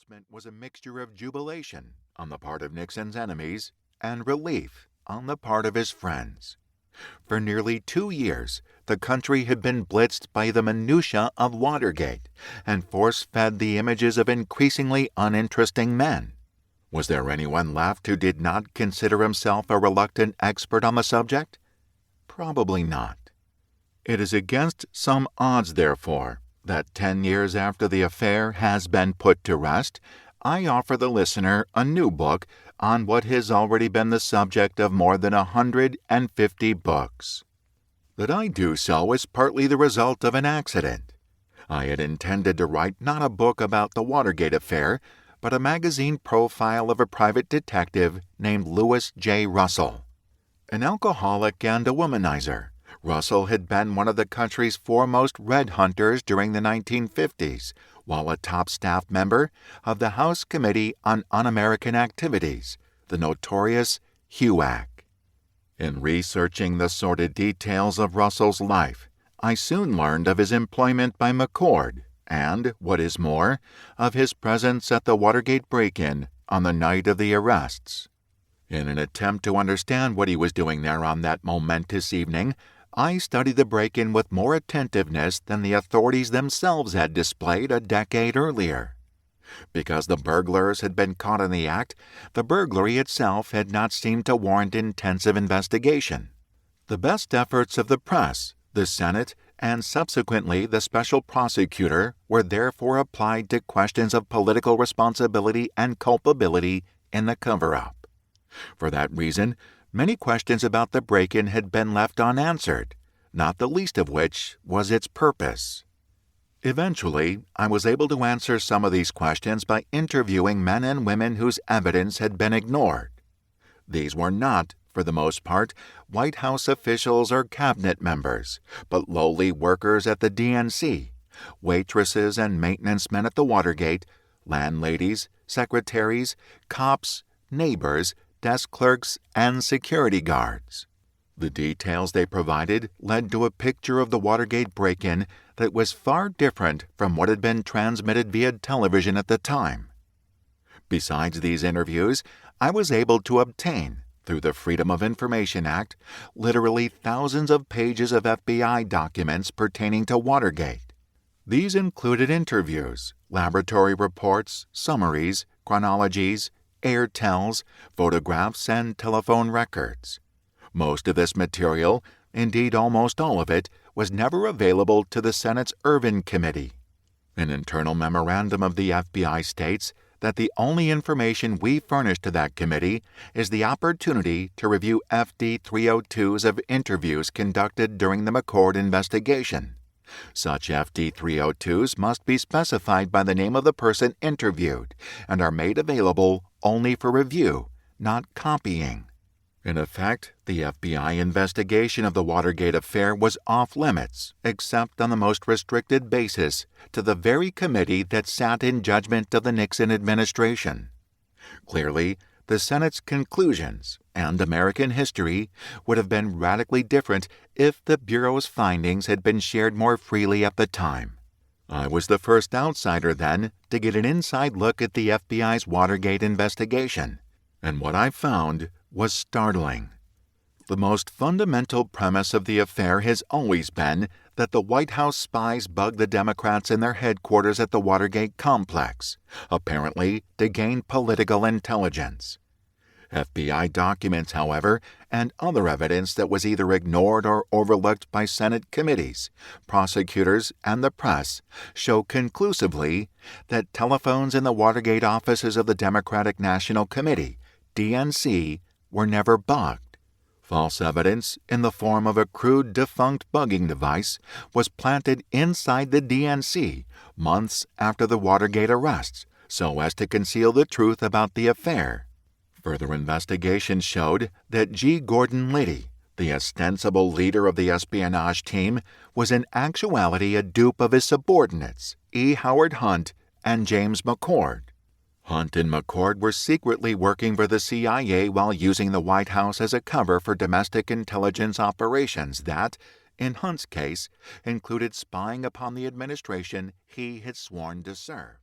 announcement was a mixture of jubilation on the part of Nixon's enemies and relief on the part of his friends. For nearly 2 years, the country had been blitzed by the minutiae of Watergate and force-fed the images of increasingly uninteresting men. Was there anyone left who did not consider himself a reluctant expert on the subject? Probably not. It is against some odds, therefore, that 10 years after the affair has been put to rest, I offer the listener a new book on what has already been the subject of more than 150 books. That I do so is partly the result of an accident. I had intended to write not a book about the Watergate affair, but a magazine profile of a private detective named Lewis J. Russell. An alcoholic and a womanizer, Russell had been one of the country's foremost red hunters during the 1950s, while a top staff member of the House Committee on Un-American Activities, the notorious HUAC. In researching the sordid details of Russell's life, I soon learned of his employment by McCord and, what is more, of his presence at the Watergate break-in on the night of the arrests. In an attempt to understand what he was doing there on that momentous evening, I studied the break-in with more attentiveness than the authorities themselves had displayed a decade earlier. Because the burglars had been caught in the act, the burglary itself had not seemed to warrant intensive investigation. The best efforts of the press, the Senate, and subsequently the special prosecutor were therefore applied to questions of political responsibility and culpability in the cover-up. For that reason, many questions about the break-in had been left unanswered, not the least of which was its purpose. Eventually, I was able to answer some of these questions by interviewing men and women whose evidence had been ignored. These were not, for the most part, White House officials or cabinet members, but lowly workers at the DNC, waitresses and maintenance men at the Watergate, landladies, secretaries, cops, neighbors, desk clerks, and security guards. The details they provided led to a picture of the Watergate break-in that was far different from what had been transmitted via television at the time. Besides these interviews, I was able to obtain, through the Freedom of Information Act, literally thousands of pages of FBI documents pertaining to Watergate. These included interviews, laboratory reports, summaries, chronologies, air tells, photographs, and telephone records. Most of this material, indeed almost all of it, was never available to the Senate's Ervin Committee. An internal memorandum of the FBI states that the only information we furnish to that committee is the opportunity to review FD 302s of interviews conducted during the McCord investigation. Such FD 302s must be specified by the name of the person interviewed and are made available only for review, not copying. In effect, the FBI investigation of the Watergate affair was off-limits, except on the most restricted basis, to the very committee that sat in judgment of the Nixon administration. Clearly, the Senate's conclusions and American history would have been radically different if the Bureau's findings had been shared more freely at the time. I was the first outsider then to get an inside look at the FBI's Watergate investigation, and what I found was startling. The most fundamental premise of the affair has always been that the White House spies bugged the Democrats in their headquarters at the Watergate complex, apparently to gain political intelligence. FBI documents, however, and other evidence that was either ignored or overlooked by Senate committees, prosecutors, and the press show conclusively that telephones in the Watergate offices of the Democratic National Committee, DNC, were never bugged. False evidence, in the form of a crude defunct bugging device, was planted inside the DNC months after the Watergate arrests, so as to conceal the truth about the affair. Further investigation showed that G. Gordon Liddy, the ostensible leader of the espionage team, was in actuality a dupe of his subordinates, E. Howard Hunt and James McCord. Hunt and McCord were secretly working for the CIA while using the White House as a cover for domestic intelligence operations that, in Hunt's case, included spying upon the administration he had sworn to serve.